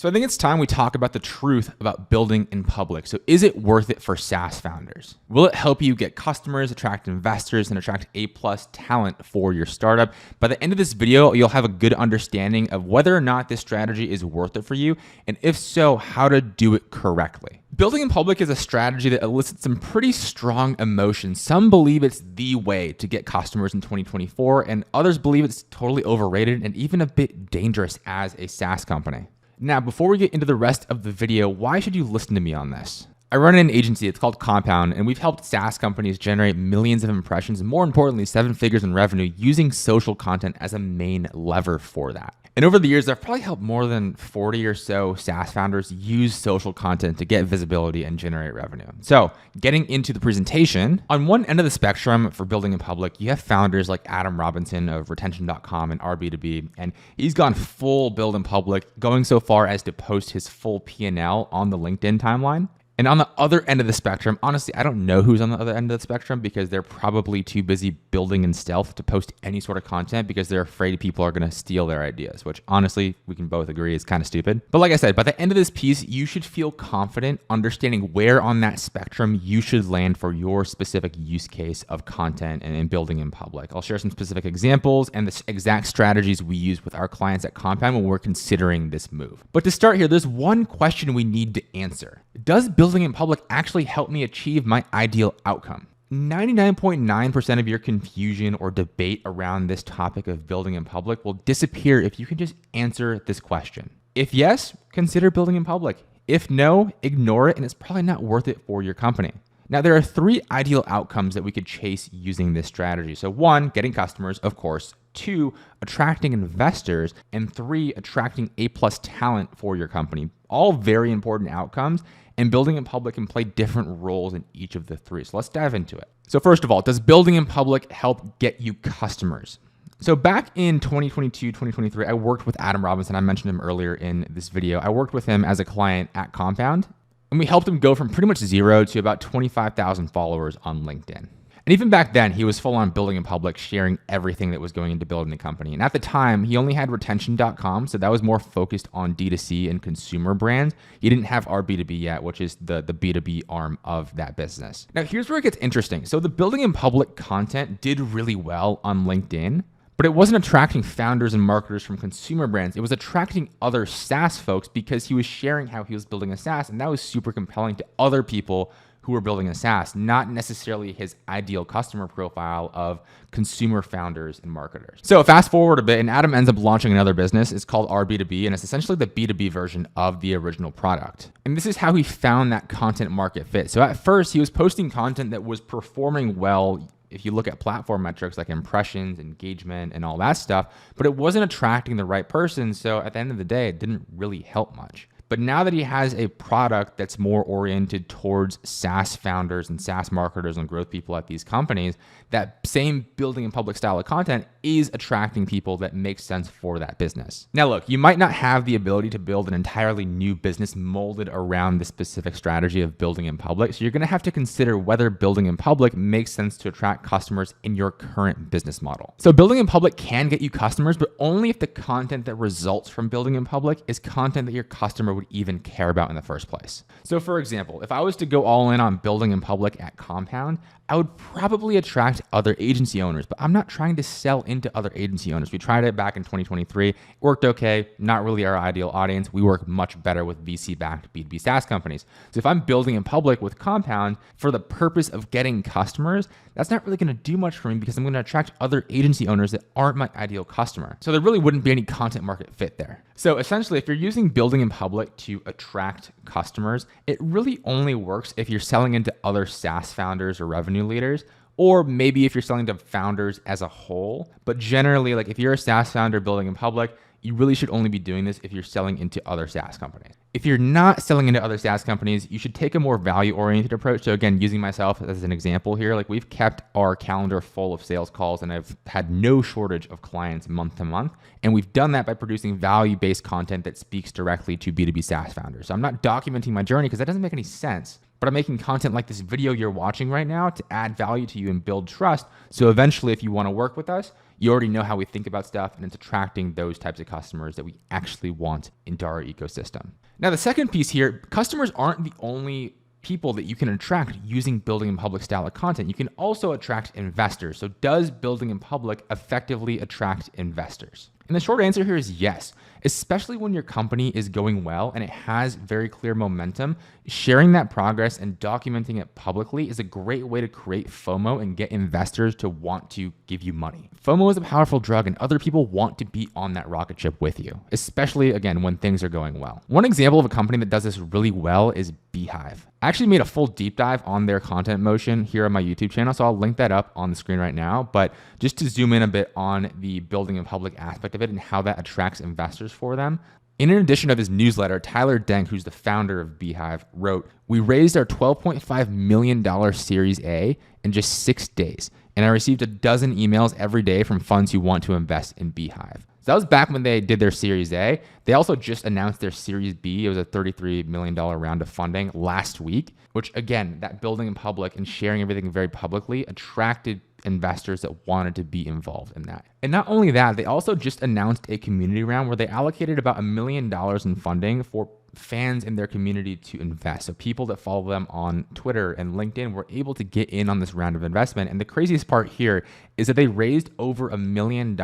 So I think it's time we talk about the truth about building in public. So is it worth it for SaaS founders? Will it help you get customers, attract investors, and attract A+ talent for your startup? By the end of this video, you'll have a good understanding of whether or not this strategy is worth it for you, and if so, how to do it correctly. Building in public is a strategy that elicits some pretty strong emotions. Some believe it's the way to get customers in 2024, and others believe it's totally overrated and even a bit dangerous as a SaaS company. Now, before we get into the rest of the video, why should you listen to me on this? I run an agency, it's called Compound, and we've helped SaaS companies generate millions of impressions and more importantly, 7 figures in revenue using social content as a main lever for that. And over the years, I've probably helped more than 40 or so SaaS founders use social content to get visibility and generate revenue. So getting into the presentation, on one end of the spectrum for building in public, you have founders like Adam Robinson of retention.com and B2B, and he's gone full build in public, going so far as to post his full P&L on the LinkedIn timeline. And on the other end of the spectrum, honestly, I don't know who's on the other end of the spectrum because they're probably too busy building in stealth to post any sort of content because they're afraid people are going to steal their ideas, which honestly, we can both agree is kind of stupid. But like I said, by the end of this piece, you should feel confident understanding where on that spectrum you should land for your specific use case of content and building in public. I'll share some specific examples and the exact strategies we use with our clients at Compound when we're considering this move. But to start here, there's one question we need to answer. Does building in public actually help me achieve my ideal outcome? 99.9% of your confusion or debate around this topic of building in public will disappear if you can just answer this question. If yes, consider building in public. If no, ignore it and it's probably not worth it for your company. Now, there are 3 ideal outcomes that we could chase using this strategy. So 1, getting customers, of course. 2, attracting investors. And 3, attracting A+ talent for your company. All very important outcomes. And building in public can play different roles in each of the 3. So let's dive into it. So first of all, does building in public help get you customers? So back in 2022, 2023, I worked with Adam Robinson. I mentioned him earlier in this video. I worked with him as a client at Compound, and we helped him go from pretty much 0 to about 25,000 followers on LinkedIn. And even back then, he was full on building in public, sharing everything that was going into building the company. And at the time, he only had retention.com, so that was more focused on D2C and consumer brands. He didn't have B2B yet, which is the B2B arm of that business. Now, here's where it gets interesting. So the building in public content did really well on LinkedIn, but it wasn't attracting founders and marketers from consumer brands. It was attracting other SaaS folks because he was sharing how he was building a SaaS, and that was super compelling to other people who were building a SaaS, not necessarily his ideal customer profile of consumer founders and marketers. So fast forward a bit, and Adam ends up launching another business. It's called B2B, and it's essentially the B2B version of the original product. And this is how he found that content market fit. So at first, he was posting content that was performing well if you look at platform metrics like impressions, engagement, and all that stuff, but it wasn't attracting the right person. So at the end of the day, it didn't really help much. But now that he has a product that's more oriented towards SaaS founders and SaaS marketers and growth people at these companies, that same building in public style of content is attracting people that make sense for that business. Now, look, you might not have the ability to build an entirely new business molded around the specific strategy of building in public. So you're going to have to consider whether building in public makes sense to attract customers in your current business model. So building in public can get you customers, but only if the content that results from building in public is content that your customer would even care about in the first place. So for example, if I was to go all in on building in public at Compound, I would probably attract other agency owners, but I'm not trying to sell into other agency owners. We tried it back in 2023. It worked okay, not really our ideal audience. We work much better with VC-backed B2B SaaS companies. So if I'm building in public with Compound for the purpose of getting customers, that's not really going to do much for me because I'm going to attract other agency owners that aren't my ideal customer. So there really wouldn't be any content market fit there. So essentially, if you're using building in public to attract customers, it really only works if you're selling into other SaaS founders or revenue leaders, or maybe if you're selling to founders as a whole. But generally, like if you're a SaaS founder building in public, you really should only be doing this if you're selling into other SaaS companies. If you're not selling into other SaaS companies, you should take a more value-oriented approach. So again, using myself as an example here, like we've kept our calendar full of sales calls and I've had no shortage of clients month to month. And we've done that by producing value-based content that speaks directly to B2B SaaS founders. So I'm not documenting my journey because that doesn't make any sense, but I'm making content like this video you're watching right now to add value to you and build trust. So eventually, if you want to work with us, You already know how we think about stuff, and it's attracting those types of customers that we actually want into our ecosystem. Now, the second piece here, customers aren't the only people that you can attract using building in public style of content. You can also attract investors. So does building in public effectively attract investors? And the short answer here is yes, especially when your company is going well and it has very clear momentum. Sharing that progress and documenting it publicly is a great way to create FOMO and get investors to want to give you money. FOMO is a powerful drug, and other people want to be on that rocket ship with you, especially again when things are going well. One example of a company that does this really well is Beehive. I actually made a full deep dive on their content motion here on my YouTube channel, so I'll link that up on the screen right now. But just to zoom in a bit on the building in public aspect of it and how that attracts investors for them. In an edition of his newsletter, Tyler Denk, who's the founder of Beehive, wrote, "We raised our $12.5 million Series A in just 6 days, and I received a dozen emails every day from funds who want to invest in Beehive." So that was back when they did their Series A. They also just announced their Series B. It was a $33 million round of funding last week, which again, that building in public and sharing everything very publicly attracted investors that wanted to be involved in that. And not only that, they also just announced a community round where they allocated about $1 million in funding for fans in their community to invest. So people that follow them on Twitter and LinkedIn were able to get in on this round of investment. And the craziest part here is that they raised over $1 million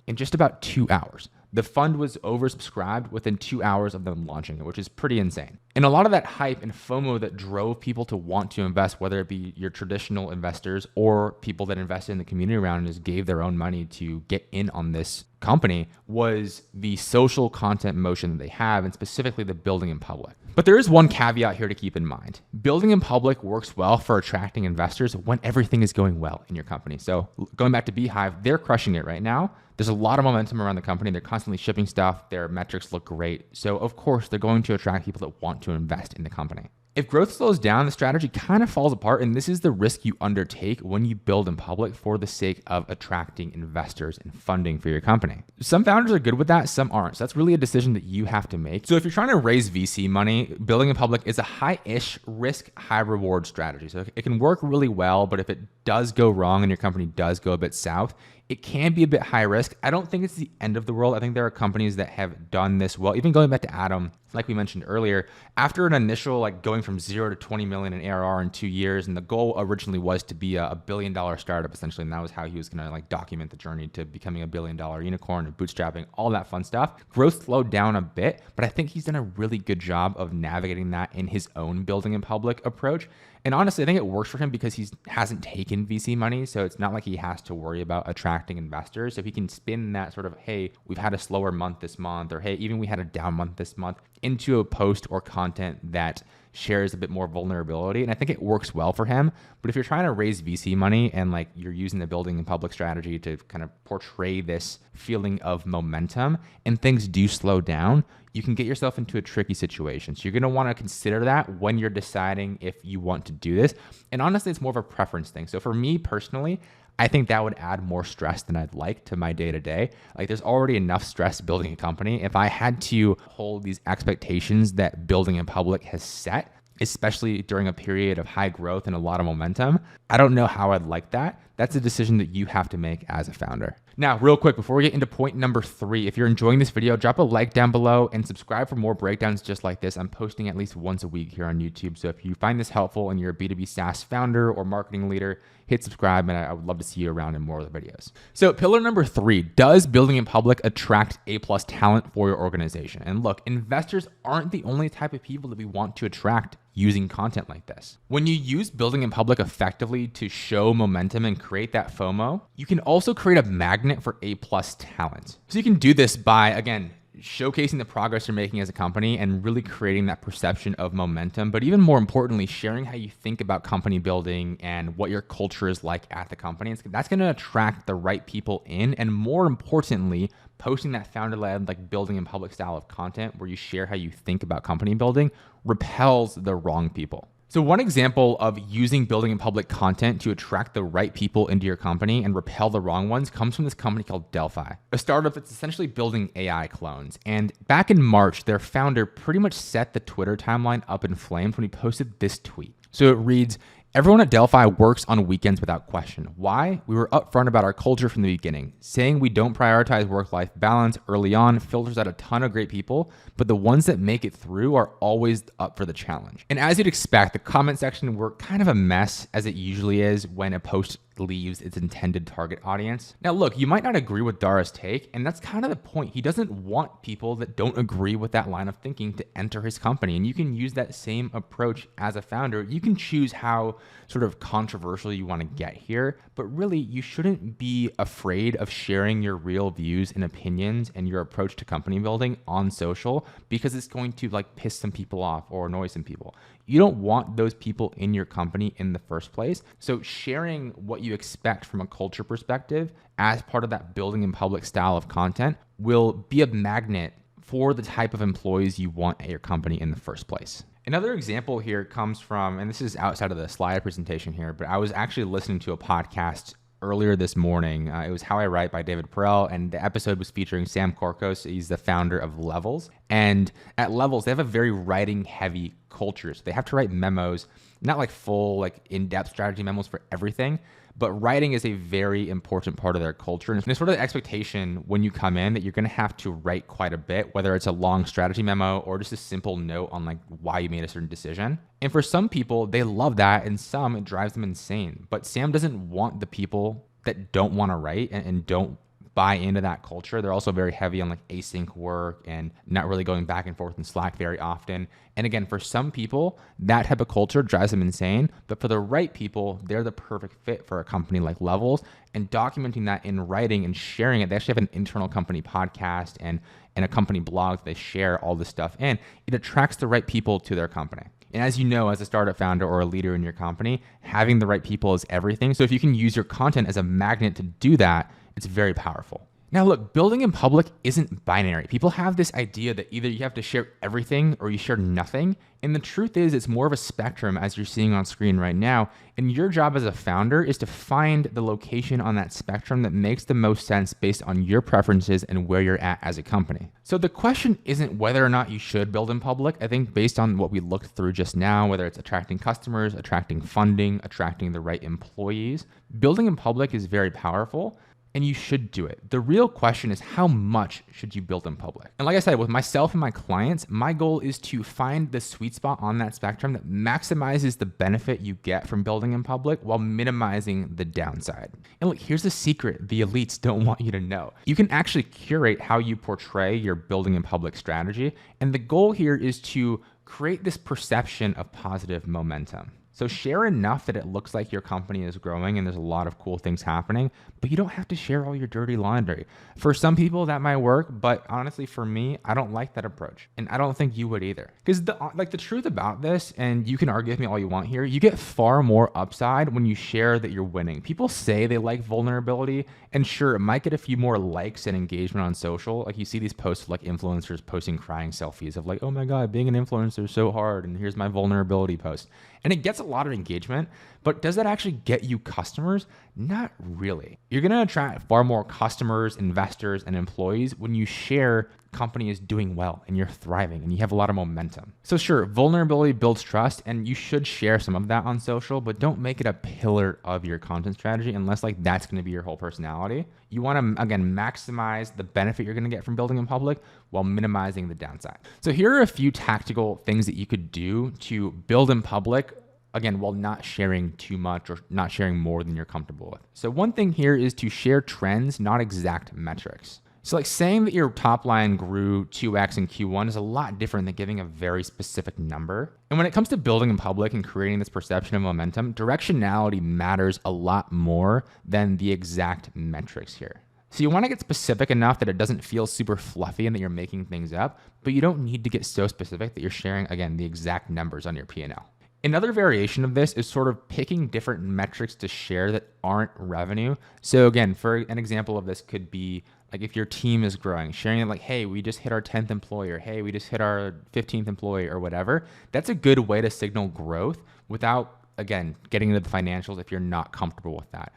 in just about 2 hours. The fund was oversubscribed within 2 hours of them launching it, which is pretty insane. And a lot of that hype and FOMO that drove people to want to invest, whether it be your traditional investors or people that invested in the community round and just gave their own money to get in on this company, was the social content motion that they have, and specifically the building in public. But there is one caveat here to keep in mind. Building in public works well for attracting investors when everything is going well in your company. So going back to Beehive, they're crushing it right now. There's a lot of momentum around the company. They're constantly shipping stuff. Their metrics look great. So of course, they're going to attract people that want to invest in the company. If growth slows down, the strategy kind of falls apart, and this is the risk you undertake when you build in public for the sake of attracting investors and funding for your company. Some founders are good with that, some aren't. So that's really a decision that you have to make. So if you're trying to raise VC money, building in public is a high-ish risk, high reward strategy. So it can work really well, but if it does go wrong and your company does go a bit south, it can be a bit high risk. I don't think it's the end of the world. I think there are companies that have done this well. Even going back to Adam, like we mentioned earlier, after an initial going from 0 to 20 million in ARR in 2 years, and the goal originally was to be a $1 billion startup essentially, and that was how he was going to document the journey to becoming a $1 billion unicorn and bootstrapping, all that fun stuff. Growth slowed down a bit, but I think he's done a really good job of navigating that in his own building in public approach. And honestly, I think it works for him because he hasn't taken VC money. So it's not like he has to worry about attracting investors. So if he can spin that sort of, hey, we've had a slower month this month, or hey, even we had a down month this month, into a post or content that shares a bit more vulnerability. And I think it works well for him. But if you're trying to raise VC money and you're using the building in public strategy to kind of portray this feeling of momentum and things do slow down, you can get yourself into a tricky situation. So you're going to want to consider that when you're deciding if you want to do this. And honestly, it's more of a preference thing. So for me personally, I think that would add more stress than I'd like to my day-to-day. There's already enough stress building a company. If I had to hold these expectations that building in public has set, especially during a period of high growth and a lot of momentum, I don't know how I'd like that. That's a decision that you have to make as a founder. Now, real quick, before we get into point number 3, if you're enjoying this video, drop a like down below and subscribe for more breakdowns just like this. I'm posting at least once a week here on YouTube. So if you find this helpful and you're a B2B SaaS founder or marketing leader, hit subscribe, and I would love to see you around in more of the videos. So pillar number 3, does building in public attract A+ talent for your organization? And look, investors aren't the only type of people that we want to attract using content like this. When you use building in public effectively to show momentum and create that FOMO, you can also create a magnet for A+ talent. So you can do this by, again, showcasing the progress you're making as a company and really creating that perception of momentum, but even more importantly, sharing how you think about company building and what your culture is like at the company. That's going to attract the right people in, and more importantly, posting that founder-led building in public style of content where you share how you think about company building repels the wrong people. So one example of using building in public content to attract the right people into your company and repel the wrong ones comes from this company called Delphi, a startup that's essentially building AI clones. And back in March, their founder pretty much set the Twitter timeline up in flames when he posted this tweet. So it reads, Everyone at Delphi works on weekends without question. Why? We were upfront about our culture from the beginning. Saying we don't prioritize work-life balance early on filters out a ton of great people, but the ones that make it through are always up for the challenge. And as you'd expect, the comment section were kind of a mess, as it usually is when a post leaves its intended target audience. Now look, you might not agree with Dara's take, and that's kind of the point. He doesn't want people that don't agree with that line of thinking to enter his company, and you can use that same approach as a founder. You can choose how sort of controversial you want to get here, but really you shouldn't be afraid of sharing your real views and opinions and your approach to company building on social, because it's going to like piss some people off or annoy some people. You don't want those people in your company in the first place. So sharing what you expect from a culture perspective as part of that building in public style of content will be a magnet for the type of employees you want at your company in the first place. Another example here comes from, and this is outside of the slide presentation here, but I was actually listening to a podcast earlier this morning. It was How I Write by David Perell, and the episode was featuring Sam Korkos. He's the founder of Levels. And at Levels, they have a very writing heavy culture. So they have to write memos, not like full, like in-depth strategy memos for everything, but writing is a very important part of their culture. And it's sort of the expectation when you come in that you're going to have to write quite a bit, whether it's a long strategy memo or just a simple note on like why you made a certain decision. And for some people, they love that, and some, it drives them insane. But Sam doesn't want the people that don't want to write and don't buy into that culture. They're also very heavy on like async work and not really going back and forth in Slack very often. And again, for some people, that type of culture drives them insane. But for the right people, they're the perfect fit for a company like Levels. And documenting that in writing and sharing it, they actually have an internal company podcast and a company blog that they share all this stuff in. It attracts the right people to their company. And as you know, as a startup founder or a leader in your company, having the right people is everything. So if you can use your content as a magnet to do that, it's very powerful. Now look, building in public isn't binary. People have this idea that either you have to share everything or you share nothing. And the truth is it's more of a spectrum, as you're seeing on screen right now. And your job as a founder is to find the location on that spectrum that makes the most sense based on your preferences and where you're at as a company. So the question isn't whether or not you should build in public. I think based on what we looked through just now, whether it's attracting customers, attracting funding, attracting the right employees, building in public is very powerful. And you should do it. The real question is, how much should you build in public? And like I said, with myself and my clients, my goal is to find the sweet spot on that spectrum that maximizes the benefit you get from building in public while minimizing the downside. And look, here's the secret the elites don't want you to know. You can actually curate how you portray your building in public strategy. And the goal here is to create this perception of positive momentum. So share enough that it looks like your company is growing and there's a lot of cool things happening, but you don't have to share all your dirty laundry. For some people that might work, but honestly for me, I don't like that approach. And I don't think you would either. Because the truth about this, and you can argue with me all you want here, you get far more upside when you share that you're winning. People say they like vulnerability, and sure, it might get a few more likes and engagement on social. Like you see these posts of like influencers posting crying selfies of like, oh my God, being an influencer is so hard, and here's my vulnerability post. And it gets a lot of engagement, but does that actually get you customers? Not really. You're going to attract far more customers, investors, and employees when you share company is doing well and you're thriving and you have a lot of momentum. So sure, vulnerability builds trust, and you should share some of that on social, but don't make it a pillar of your content strategy unless like that's going to be your whole personality. You want to, again, maximize the benefit you're going to get from building in public while minimizing the downside. So here are a few tactical things that you could do to build in public, again, while not sharing too much or not sharing more than you're comfortable with. So one thing here is to share trends, not exact metrics. So like saying that your top line grew 2x in Q1 is a lot different than giving a very specific number. And when it comes to building in public and creating this perception of momentum, directionality matters a lot more than the exact metrics here. So you want to get specific enough that it doesn't feel super fluffy and that you're making things up, but you don't need to get so specific that you're sharing, again, the exact numbers on your P&L. Another variation of this is sort of picking different metrics to share that aren't revenue. So again, for an example of this could be like if your team is growing, sharing it like, hey, we just hit our 10th employee, or hey, we just hit our 15th employee or whatever. That's a good way to signal growth without, again, getting into the financials if you're not comfortable with that.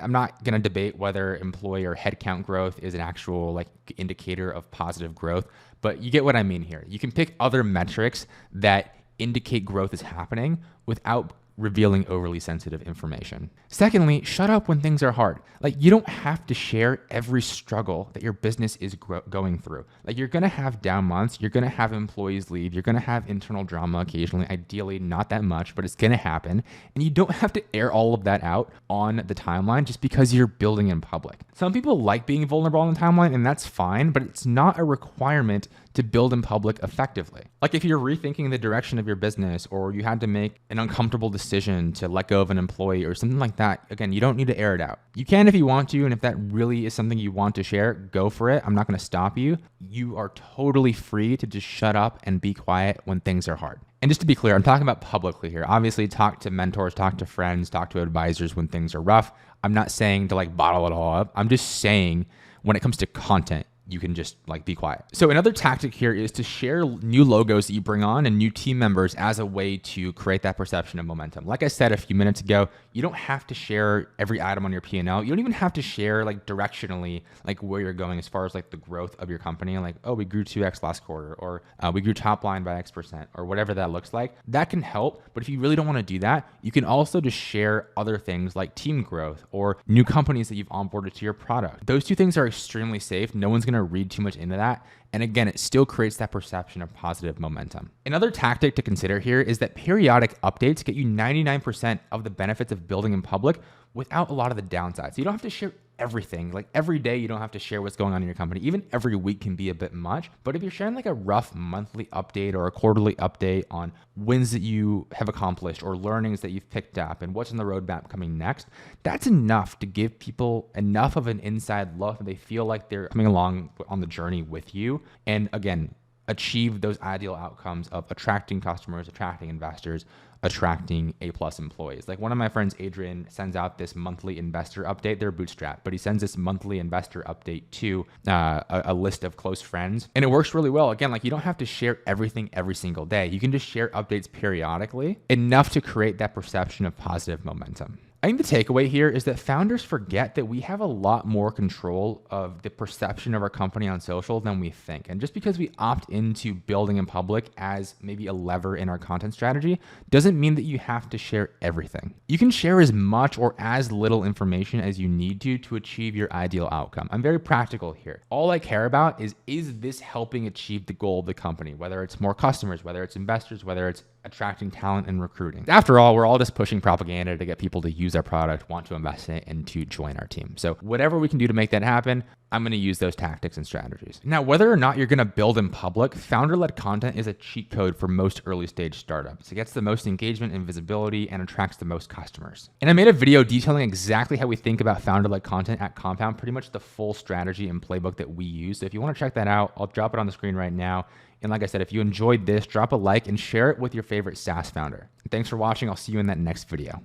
I'm not going to debate whether employee or headcount growth is an actual like indicator of positive growth, but you get what I mean here. You can pick other metrics that indicate growth is happening without revealing overly sensitive information. Secondly, shut up when things are hard. Like, you don't have to share every struggle that your business is going through. Like, you're gonna have down months, you're gonna have employees leave, you're gonna have internal drama occasionally, ideally not that much, but it's gonna happen. And you don't have to air all of that out on the timeline just because you're building in public. Some people like being vulnerable on the timeline, and that's fine, but it's not a requirement to build in public effectively. Like, if you're rethinking the direction of your business, or you had to make an uncomfortable decision to let go of an employee or something like that, again, you don't need to air it out. You can if you want to, and if that really is something you want to share, go for it. I'm not going to stop you. You are totally free to just shut up and be quiet when things are hard. And just to be clear, I'm talking about publicly here. Obviously, talk to mentors, talk to friends, talk to advisors when things are rough. I'm not saying to like bottle it all up. I'm just saying when it comes to content, you can just like be quiet. So another tactic here is to share new logos that you bring on and new team members as a way to create that perception of momentum. Like I said a few minutes ago, you don't have to share every item on your P&L. You don't even have to share like directionally, like where you're going as far as like the growth of your company. Like, oh, we grew 2x last quarter, or we grew top line by X%, or whatever that looks like. That can help. But if you really don't want to do that, you can also just share other things like team growth or new companies that you've onboarded to your product. Those two things are extremely safe. No one's going to read too much into that. And again, it still creates that perception of positive momentum. Another tactic to consider here is that periodic updates get you 99% of the benefits of building in public without a lot of the downsides. So you don't have to share everything. Like every day, you don't have to share what's going on in your company. Even every week can be a bit much. But if you're sharing like a rough monthly update or a quarterly update on wins that you have accomplished or learnings that you've picked up and what's on the roadmap coming next, that's enough to give people enough of an inside look that they feel like they're coming along on the journey with you. And again, achieve those ideal outcomes of attracting customers, attracting investors, attracting A+ employees. Like one of my friends, Adrian, sends out this monthly investor update. They're bootstrapped, but he sends this monthly investor update to a list of close friends. And it works really well. Again, like you don't have to share everything every single day. You can just share updates periodically, enough to create that perception of positive momentum. I think the takeaway here is that founders forget that we have a lot more control of the perception of our company on social than we think. And just because we opt into building in public as maybe a lever in our content strategy doesn't mean that you have to share everything. You can share as much or as little information as you need to achieve your ideal outcome. I'm very practical here. All I care about is this helping achieve the goal of the company, whether it's more customers, whether it's investors, whether it's attracting talent and recruiting. After all, we're all just pushing propaganda to get people to use our product, want to invest in it, and to join our team. So whatever we can do to make that happen, I'm going to use those tactics and strategies. Now, whether or not you're going to build in public, founder-led content is a cheat code for most early stage startups. It gets the most engagement and visibility and attracts the most customers. And I made a video detailing exactly how we think about founder-led content at Compound, pretty much the full strategy and playbook that we use. So if you want to check that out, I'll drop it on the screen right now. And like I said, if you enjoyed this, drop a like and share it with your favorite SaaS founder. And thanks for watching. I'll see you in that next video.